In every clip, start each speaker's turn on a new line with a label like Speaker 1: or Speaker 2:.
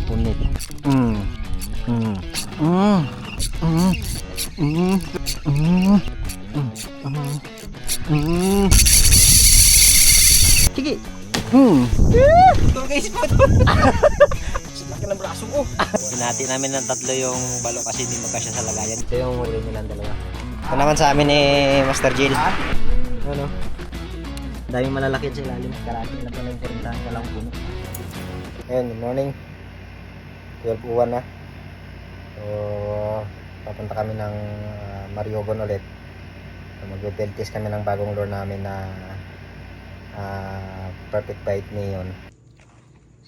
Speaker 1: Punit. Sige.
Speaker 2: Ito guys po. Laki ng braso ko.
Speaker 1: Hinati namin ng tatlo yung balo kasi hindi magkasya sa lagayan. Ito yung huli nilang dalawa. Ito naman sa amin Master Jill. Ano? Daming malalaki sa ilalim. Karami na pala yung kurintahan ka lang puno. Ayun, good morning. 12:01 na. So, papunta kami ng Mariogon ulit. So, mag-build test kami ng bagong lure namin na Perfect Bite Neon.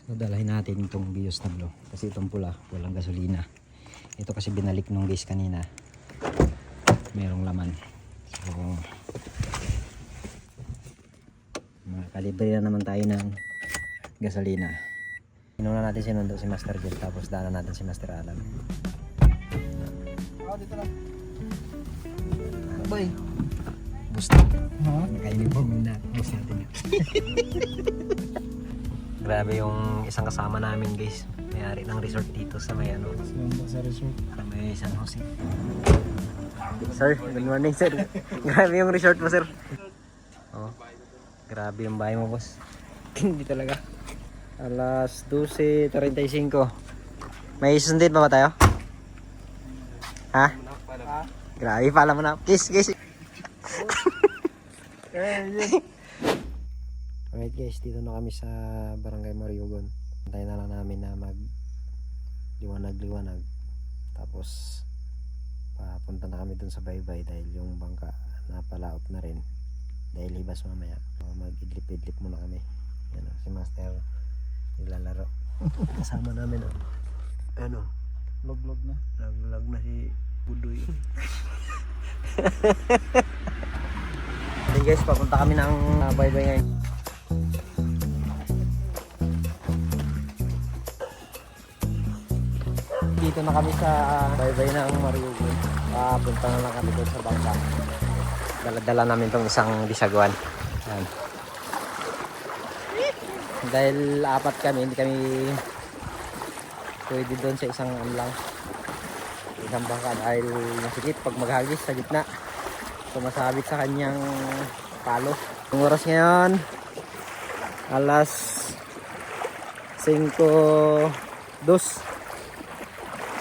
Speaker 1: So, dalahin natin itong Bios na blue. Kasi itong pula, walang gasolina. Ito kasi binalik nung guys kanina. Merong laman. So, makakalibre na naman tayo ng gasolina. Inuna natin sinundo si Master Jill, tapos daanan natin si Master Alan.
Speaker 2: Dito lang. Boy.
Speaker 1: Gusto. Naka-uniform na. Gusto natin yun. Grabe yung isang kasama namin guys. May-ari ng resort dito sa may ano.
Speaker 2: Sa resort.
Speaker 1: Sa may San Jose. Sir, good morning sir. Grabe yung resort mo sir. Oh, grabe yung bahay mo boss. Hindi talaga. Alas 12:35. May sundin pa ba tayo? Ha? Grabe, pala mo na. Kiss, kiss. Alright guys, dito na kami sa Barangay Mariogon. Antayin na lang namin na mag liwanag. Tapos papunta na kami dun sa baybay dahil yung bangka napalaot na rin. Dahil hibas mamaya. Mag-idlip-idlip muna kami. Yan o, si Master naglalaro. Kasama namin o. Ano?
Speaker 2: Log-log na.
Speaker 1: Lag na si Budoy. Okay guys, papunta kami ng baybay ngayon. Dito na kami sa baybay ng Mariogon. Punta na lang kami doon sa bangka. Dala-dala namin tong isang bisagwan. Ayan. Dahil apat kami, hindi kami pwede doon sa isang lang. Isang bangka dahil masikip pag maghagis sa gitna. Sumasabit sa kanyang palo. Yung oras ngayon, alas 5:02.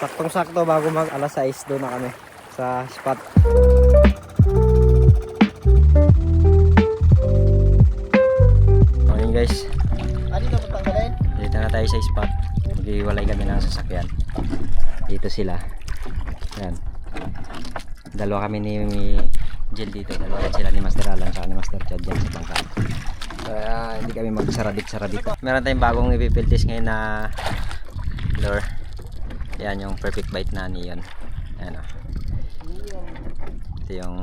Speaker 1: Saktong-sakto bago mag alas 6 doon na kami sa spot. Morning guys.
Speaker 2: Dito patanggalin.
Speaker 1: Dito na tayo sa spot. Maghiwalay kami ng sasakyan. Dito sila. Yan. Dalawa kami ni Jill dito. Dalawa rin sila ni Master Alan sa ni Master Chad dyan sa bangka. Kaya hindi kami magsarabit-sarabit. Meron tayong bagong ipipiltis ngayon na lure. Yan yung Perfect Bite na Neon. Yan o. Ito yung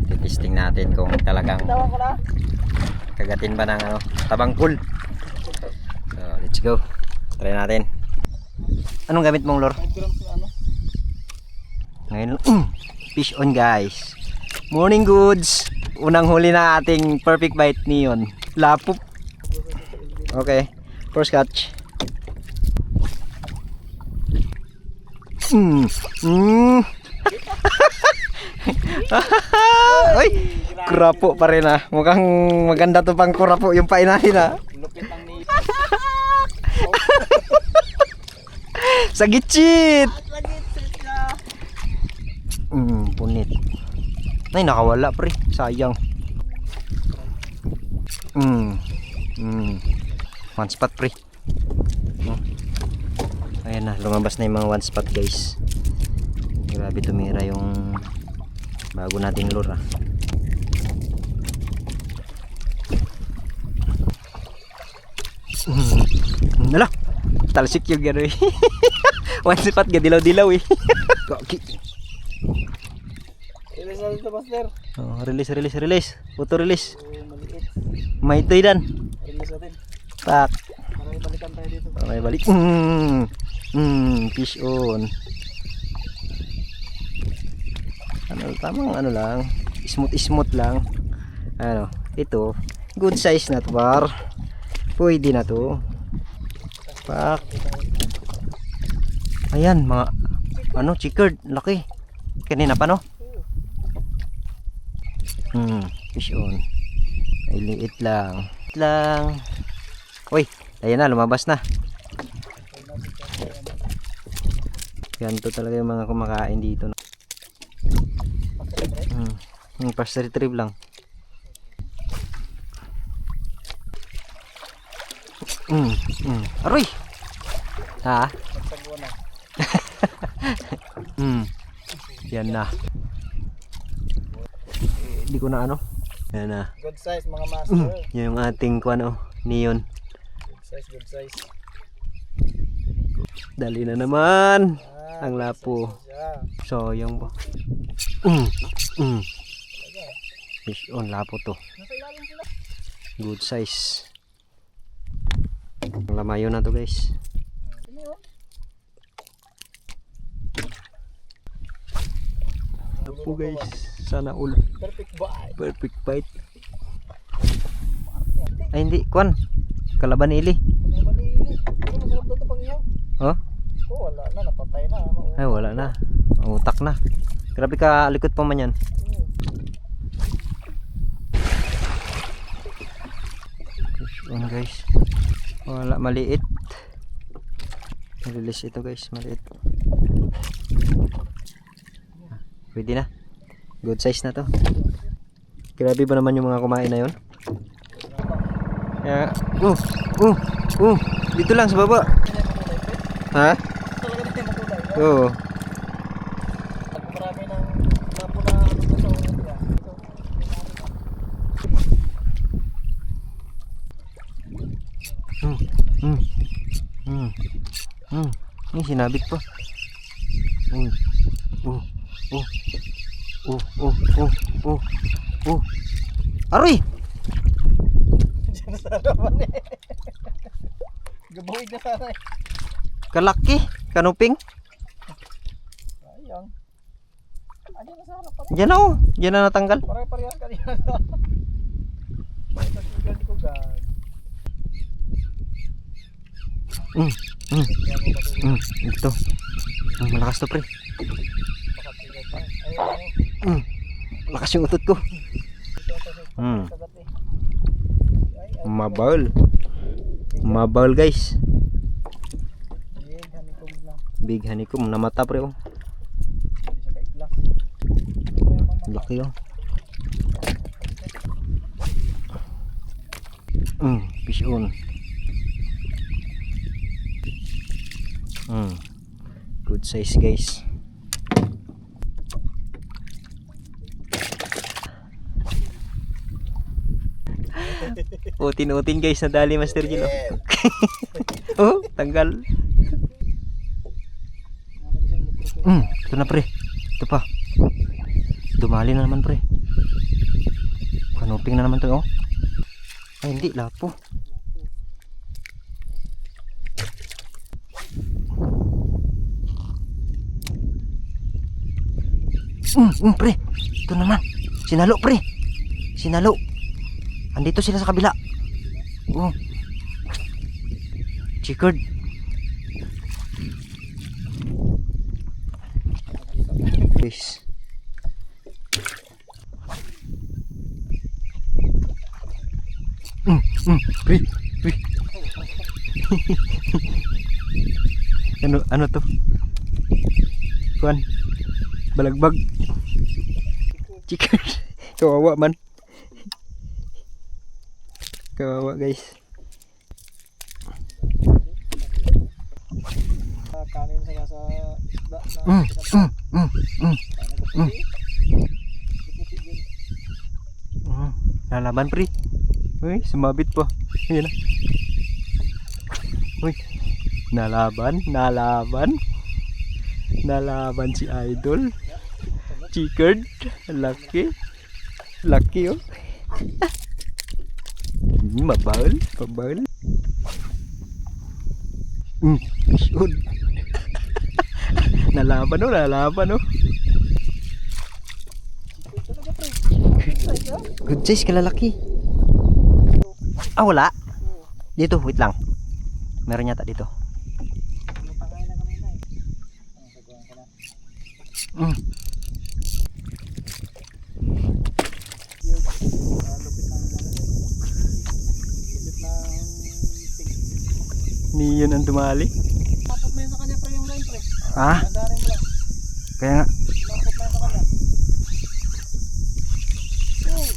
Speaker 1: titisting natin kung talagang kagatin ba ng ano, tabangkul. So let's go. Try natin. Anong gamit mong lure? Ngayon fish on guys. Morning goods. Unang huli na ating Perfect Bite Neon. Lapop. Okay. First catch. Uy, kurapo pa rin ah. Mukhang maganda to pang kurapo yung painahin ah.
Speaker 2: Lupit ang ni.
Speaker 1: Sagitchit. Punit. Ay, nakawala pre. Sayang. One spot pre. No? Ayan na, lumabas na yung mga one spot guys. Grabe tumira yung bago nating lure ah. Nala, talsik yung gano'n eh. One spot ga dilaw-dilaw eh. Kaki.
Speaker 2: Release na dito, Master.
Speaker 1: Oh, release. Auto release.
Speaker 2: Maliit.
Speaker 1: May itoy dan.
Speaker 2: Release natin.
Speaker 1: Tak.
Speaker 2: Para may balikan tayo dito.
Speaker 1: Okay, balik. Fish on. Ano, tamang ano lang. Smooth lang. Ano, ito. Good size na to par. Pwede na to. Pak. Ayan, mga ano, chickered, laki. Kanina pa, no? Fish on. Ay, liit lang. Liit lang. Uy, ayan na, lumabas na. Ganito talaga yung mga kumakain dito. First retrieve lang. Aroy! Ha?
Speaker 2: Nagsagwa na.
Speaker 1: Yan na. Hindi ko na ano. Yan na.
Speaker 2: Good size mga master.
Speaker 1: Yan yung ating kuano, neon.
Speaker 2: Good size, good size.
Speaker 1: Dali na naman. Ang lapo.
Speaker 2: Yeah.
Speaker 1: Sayang ba? Fish on, lapo to.
Speaker 2: Nasa ilalim sila.
Speaker 1: Good size. Ang lamayo na to guys. Lapo guys. Sana all.
Speaker 2: Perfect bite.
Speaker 1: Perfect bite. Ay hindi, kwan. Kalaban ili.
Speaker 2: Ano ba ni? Ano masarap daw ito pag ihaw?
Speaker 1: Oh?
Speaker 2: Oh, wala na, napatay na.
Speaker 1: Ay wala na. Ang utak na. Grabe ka likot pa man yan. Fish on guys. Wala, maliit. Release ito guys, maliit. Pwede na. Good size na to. Grabe ba naman yung mga kumain na yun? Kaya, dito lang sa baba. Ha? Oo.
Speaker 2: Marami ng lapo na ano sa ulit niya.
Speaker 1: Sinabit pa. Aroy!
Speaker 2: Diyan sa harapan eh. Gabuhig na sana eh.
Speaker 1: Kalaki, kanuping.
Speaker 2: Sayang. Diyan na sa harapan.
Speaker 1: Diyan na oh, diyan na natanggal.
Speaker 2: Pare-parehas kanina na. Sa sugal ko gan.
Speaker 1: Ito. Malakas to pre. Lakas yung utot ko. Mabawal. Mabawal guys. Big honeycomb na mata pre oh. Laki oh. Fish on. Good size guys. Utin guys, nadali Master Gil. Oh, tanggal. Ito na pre. Ito pa. Dumali na naman pre. Kanuping na naman to oh. Ay hindi, lapo. Pre. Ito naman. Sinalo pre. Sinalo. Andito sila sa kabila. Oh. Chickered. Guys. Pre. Ano to? Kuan. Balagbag. Chickered. Kawawa man. Kawawa guys.
Speaker 2: Kanin sa isda na.
Speaker 1: Lalaban pre. Uy, sumabit pa. Ayan na. Uy. Nalaban si Idol. Chickered. Laki oh. Mabawal. Shoot. Nalaban oh. Good size, kalalaki. Ah, wala. Dito, wait lang. Meron yata dito.
Speaker 2: Matangay na kanina eh. Saguhan ko na.
Speaker 1: Mm.
Speaker 2: Yun. Lupit ng ting.
Speaker 1: Niyon ang dumali.
Speaker 2: Tapos na yun sa kanya pre yung line pre.
Speaker 1: Ah,
Speaker 2: Andarin mo lang.
Speaker 1: kaya nga.
Speaker 2: Tapos na yun sa kanya. Oh.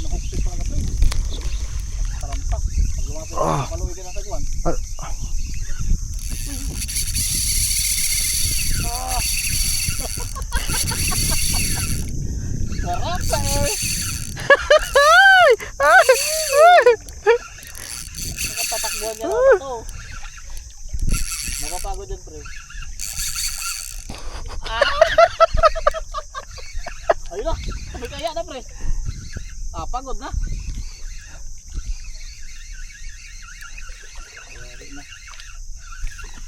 Speaker 2: Nakukpit pa na pre. Tarampak. Pag lumapit ka, paluwi ka na saguhan.
Speaker 1: Ah.
Speaker 2: Sarap ka eh. Nakatatakbuhan niya lang ito. Nakapagod yan pre. Ayun na, sabay kaya na pre. Pagod na. Ayari na.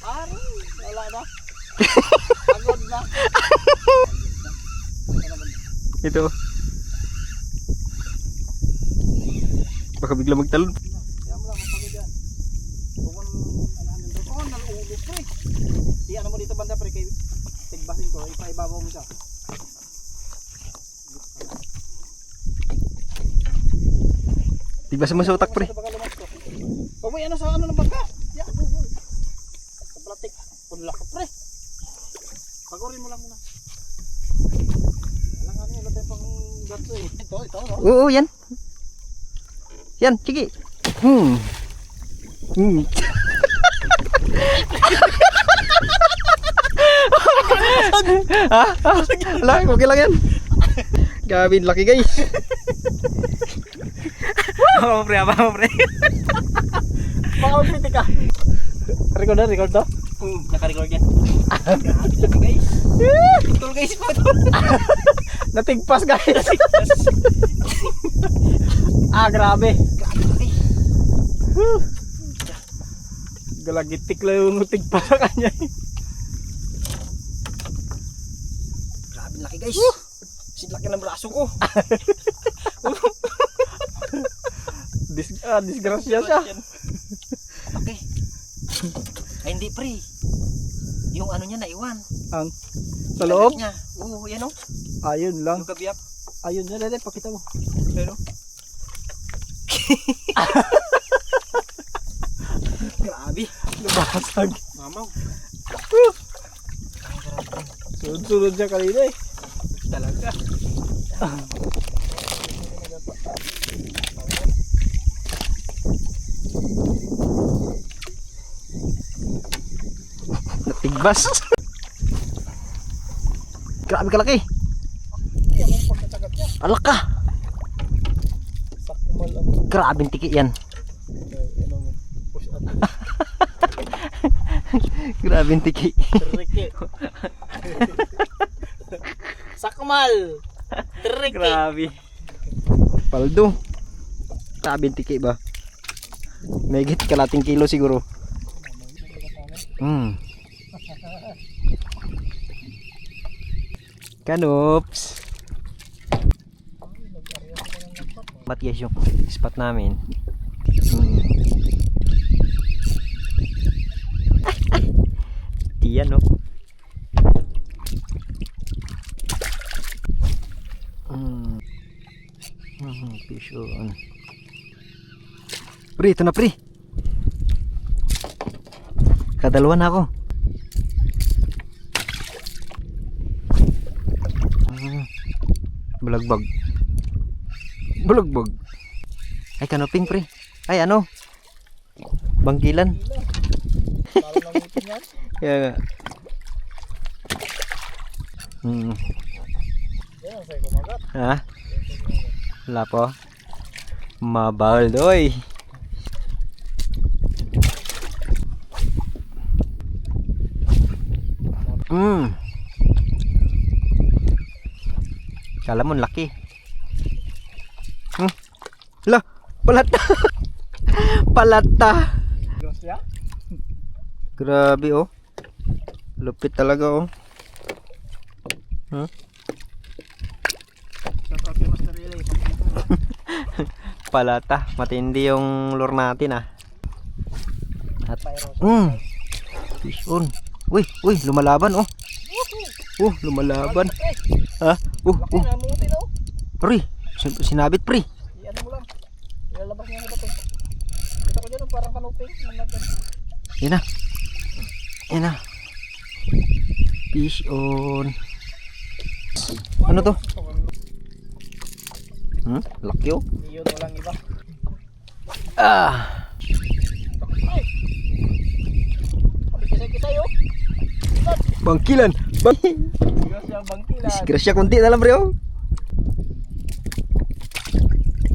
Speaker 2: Pare, wala na. Pagod na.
Speaker 1: Ito. Baka bigla magtalon.
Speaker 2: Kaya mo lang, mapagod yan. Kung anahan yun doon. Naluulo pre. Iyan mo dito banda pre, kay tigbasin ko, ipaibabaw mo siya.
Speaker 1: Tiba sa masutak pre.
Speaker 2: Baka lumas ko. Huwag mo yan sa ano ng bangka. Yan. Sa platik. Punla ka pre. Pagurin mo lang muna. Alang ano, wala tayo pang gato eh. Ito, no?
Speaker 1: Oo, yan. Yan, sige. Hmm. Ah, lang, okay lang yan. Gabin, laki guys. Apa pre, apa pre?
Speaker 2: Baka magpiti ka. Record na, record to?
Speaker 1: Naka-record yan. Laki guys. Ito guys po ito.
Speaker 2: Natigpas guys. Grabe. Galagitik lang yung tigpas sa kanya.
Speaker 1: Grabe laki guys. Laki ng braso ko.
Speaker 2: Disgrasya siya.
Speaker 1: Okay. Ay hindi pre. Yung ano niya naiwan.
Speaker 2: Ang sa loob?
Speaker 1: Niya. Oo, yan o.
Speaker 2: Ayun lang.
Speaker 1: Yung kabiyak.
Speaker 2: Ayun na, dede, pakita mo.
Speaker 1: Pero. Grabe.
Speaker 2: Nabasag.
Speaker 1: Mamaw.
Speaker 2: Sunod-sunod siya kanina eh.
Speaker 1: Talaga. Natigbas. Grabe kalaki.
Speaker 2: Yan ang pagkatagat niya.
Speaker 1: Alak ka.
Speaker 2: Sakmal ang
Speaker 1: Grabing tiki yan.
Speaker 2: push up.
Speaker 1: Grabing tiki.
Speaker 2: Trike. Sakmal. Trike.
Speaker 1: Grabe. Paldo. Grabing tiki ba? Megit kalating kilo siguro. Hmm. Kanops. Mat guys yung spot namin. Tiyan no. Fish on. Pre, ito na pre. Kadalawa na ako. Bulagbag. Bulagbag. Ay kanoping pre. Ay ano? Bangkilan.
Speaker 2: Parang nangutin yan.
Speaker 1: Kaya nga.
Speaker 2: Yan, sa'yo kumagat.
Speaker 1: Ha? Wala po. Mabawal doy. Kala mo laki. La, palata. Palata.
Speaker 2: Grasya?
Speaker 1: Grabe oh. Lupit talaga oh.
Speaker 2: Shoutout kay Master Relay.
Speaker 1: Palata, matindi yung lure natin ah. At, fish on. Uy, lumalaban oh. Lumalaban. Ha?
Speaker 2: Laki na, muti na oh.
Speaker 1: Pre, sinabit pre.
Speaker 2: Ano mo lang. Ilalabas niya na ba ito? Kita ko dyan oh, parang kanuping.
Speaker 1: Yan na. Fish on. Ano to? Laki oh.
Speaker 2: Iyon walang iba. Ay! Kisay-kisay oh.
Speaker 1: Bangkilan.
Speaker 2: Disgrasya ang bangkilan.
Speaker 1: Disgrasya kunti na lang pre oh.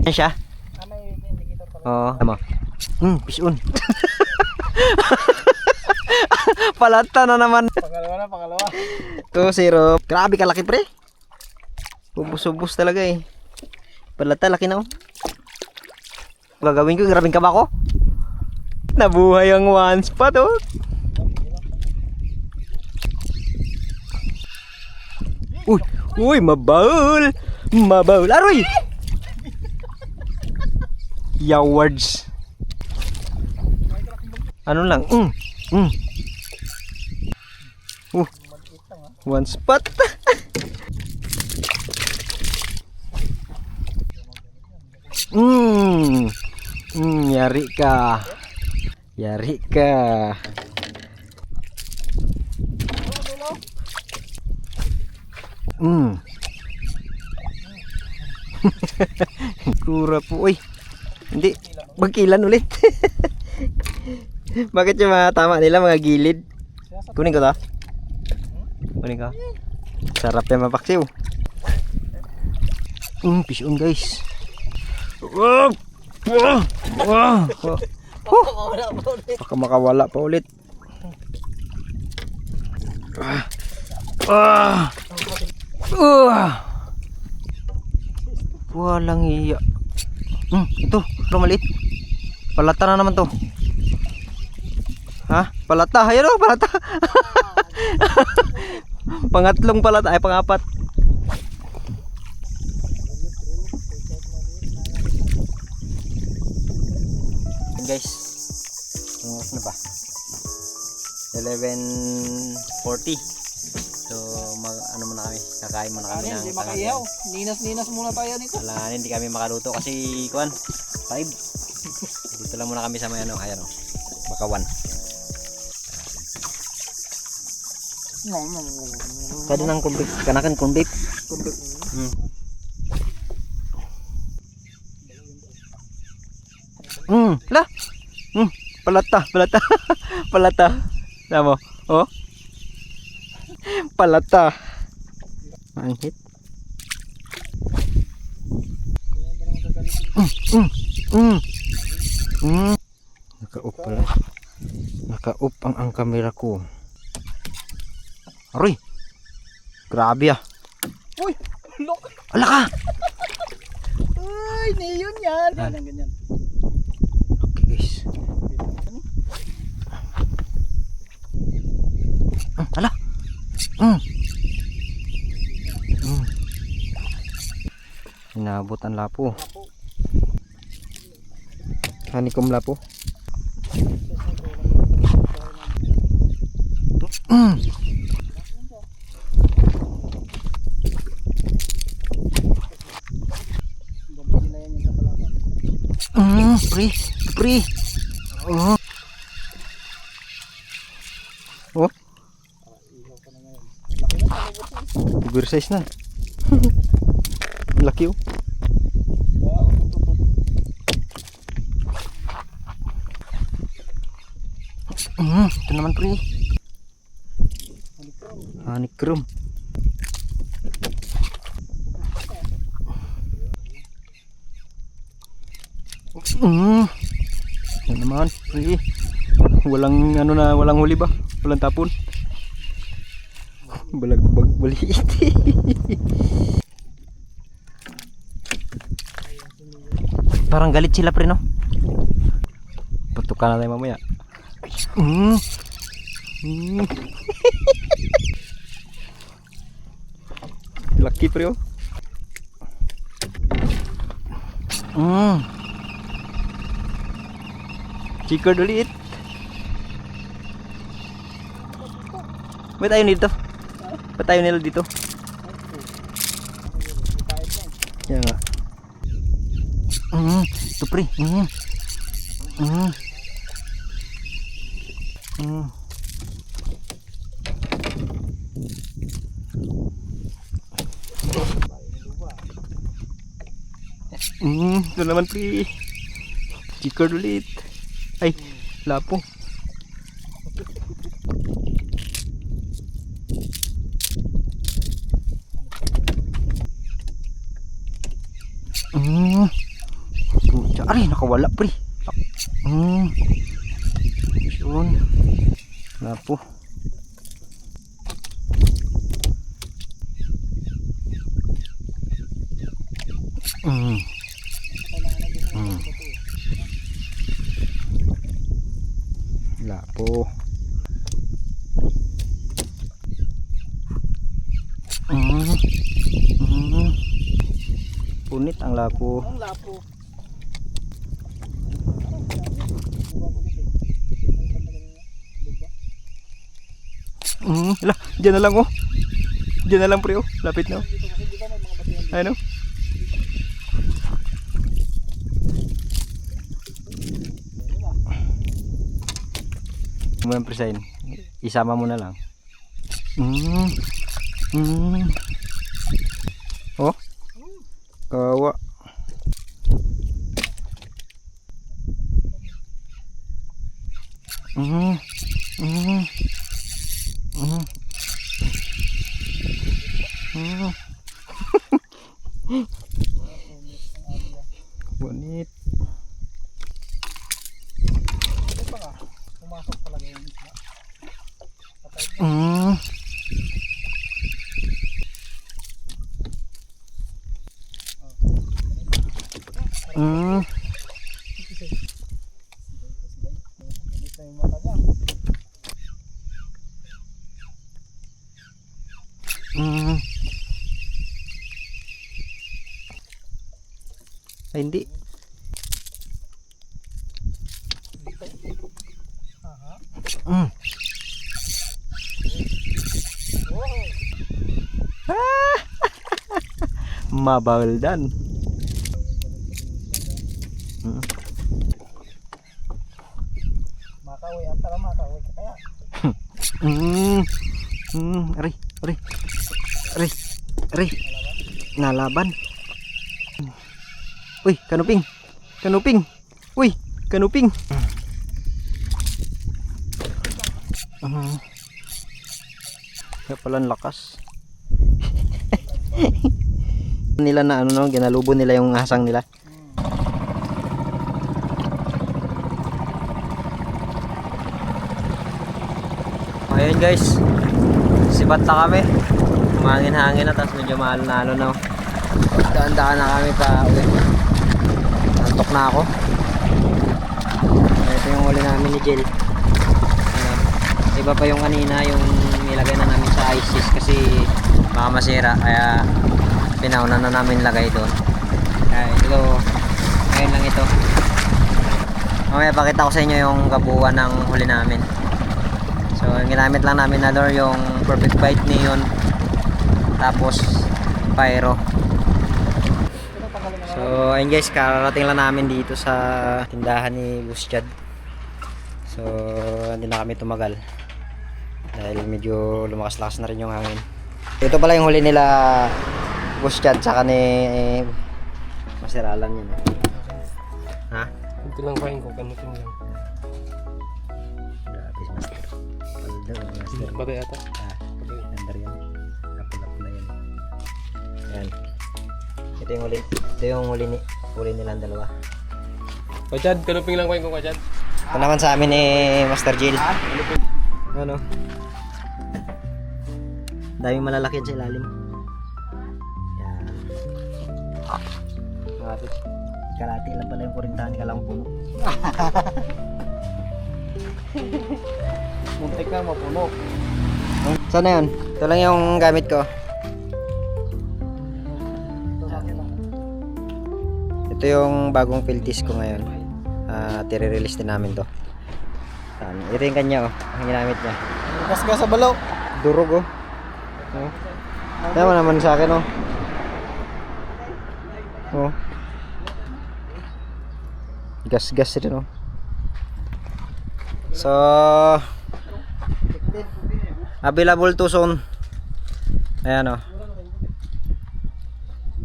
Speaker 1: Yan siya.
Speaker 2: May indicator pala.
Speaker 1: Oo, tama. Fish on. Palata na naman.
Speaker 2: Pangalawa.
Speaker 1: 2-0. Grabe ka laki pre. Ubus-ubus talaga eh. Palata laki na oh. Gagawin ko, grabing ka ba ako? Nabuhay ang one spot oh. Uy, mabaul. Aroy. Yawards. Ano lang? One spot. Yari ka. Kura po. Uy. Hindi. Magkilan ulit. Bakit yung mga tama nila mga gilid? Kunin ko to. Sarap yan mapaksiw. Fish on guys. Baka makawala pa ulit. Walang iya. Ito, maliit. Palata na naman to. Ha? Palata, ayan o, palata. Pangatlong palata, ay pangapat. Yan guys, ang oras na ba? 11:40. So, ano muna kami, kakain muna kami ng
Speaker 2: hindi makaihaw. Ninas muna tayo nito.
Speaker 1: Alanganin, hindi kami makaluto kasi kuwan, 5. Dito lang muna kami sa may ano, ayan o, bakawan. Pwede nang kumbik, kanakan kumbik. Lah. Palata. Tama mo. Oh. Palata. Ang hit. Naka-up pala. Naka-up ang kamera ko. Aroy. Grabe ah.
Speaker 2: Uy, look.
Speaker 1: Ala ka.
Speaker 2: Ay, niyon yan. Ganyan.
Speaker 1: Okay guys. Ala. Inabot ang lapo. Hanikom lapo. Pre. Oh. Bigger size na. Laki oh. Ito naman pre. Honeycomb. Yan naman pre. Walang ano na, walang huli ba? Walang tapon. Balagbag baliit. Parang galit sila pre no? Patukan na tayo mamaya. Laki pre oh. Chikard ulit. Ba't tayo nito? Ba't tayo nila dito? Yan nga. Ito pre. Ito naman pre. Chikard ulit. Ay, lapo. Pucha, aray, nakawala pre. Yun. Lapo. Lapo. Punit ang lapo.
Speaker 2: Ang lapo.
Speaker 1: Hala, dyan na lang oh. Dyan na lang pre oh. Lapit na oh. Ayun oh. Mo yung presign. Isama mo na lang. Oh. Kawa. Bonit.
Speaker 2: Pumasok talaga yung isla.
Speaker 1: Ay, hindi. Mabaldan.
Speaker 2: Makaway, antara makaway ka kaya.
Speaker 1: Aray, aray. Aray, aray. Nalaban. Uy, kanuping. Kanuping. Uy, kanuping. Kaya pala ang lakas. Nila na ano no, ginalubo nila yung hasang nila. Ayun guys, sibat na kami. Mahangin-hangin na, tapos medyo mahal na ano na. Daan-daan na kami pa uwi. Nantok na ako. Ito yung huli namin ni Jill. Iba pa yung kanina, yung nilagay na namin sa ISIS kasi baka masira, kaya pinauna na namin lagay doon. Kaya ito, ngayon lang ito. Mamaya pakita ko sa inyo yung kabuuan ng huli namin. So yung ginamit lang namin na lure, yung Perfect Bite Neon, tapos Pyro. So ayun guys, kararating lang namin dito sa tindahan ni Boss Chad. So hindi na kami tumagal dahil medyo lumakas-lakas na rin yung hangin. Ito pala yung huli nila Boss Chad saka ni Masiralan yun. Ha?
Speaker 2: Ito lang kain ko, kanutin lang.
Speaker 1: Grabe si Master. Paldo, Master.
Speaker 2: Bagay ata.
Speaker 1: Nandar yan. Napulap na yan. Yan. Ito yung huli. Ito yung huli nilang dalawa.
Speaker 2: Kachad, kanuping lang kain ko, Kachad.
Speaker 1: Ito naman sa amin ni Master Jill. Ano? Daming malalaki yan sa ilalim. Yan. Bakit? Kalati lang pala yung kurintahan, ka lang puno.
Speaker 2: Muntik na mapuno.
Speaker 1: Sana yun? Ito lang yung gamit ko. Ito yung bagong filtis ko ngayon. Tire-release din namin to. Ito yung kanya oh, ang ginamit niya.
Speaker 2: Bukas ka sa balaw.
Speaker 1: Durog oh. Oh. Tama naman sa akin oh. Oh. Gas-gas rin oh. So available to soon. Ayan oh.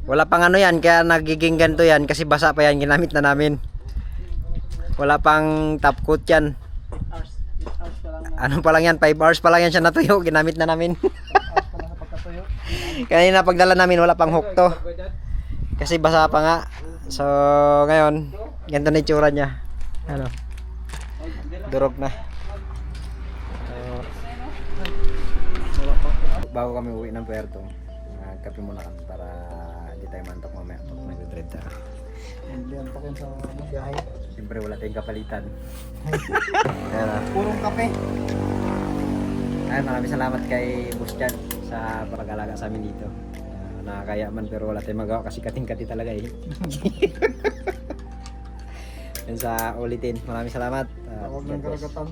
Speaker 1: Wala pang ano yan, kaya nagiging ganito yan kasi basa pa yan, ginamit na namin. Wala pang top coat yan.
Speaker 2: 8 hours pa lang na.
Speaker 1: Ano pa lang yan, 5 hours pa lang yan siya natuyo, ginamit na namin.
Speaker 2: 8 hours pa lang na pagkatuyo.
Speaker 1: Kanina pagdala namin wala pang hook to. Kasi basa pa nga. So ngayon, ganito na itsura niya. Ano? Durog na. So, bago kami uwi ng puerto, nagkape muna kami para hindi tayo mantok mamaya pag nag-drive tayo.
Speaker 2: Hindi yan pa kayo sa biyahe.
Speaker 1: Siyempre wala tayong kapalitan. Ayan ah.
Speaker 2: Purong kape.
Speaker 1: Ay, maraming salamat kay Boss Jan sa pag-alaga sa amin dito. Nakakaya man pero wala tayong magawa kasi kating-kati talaga eh. Yan sa ulitin. Maraming salamat.
Speaker 2: Tawag ng karagatan.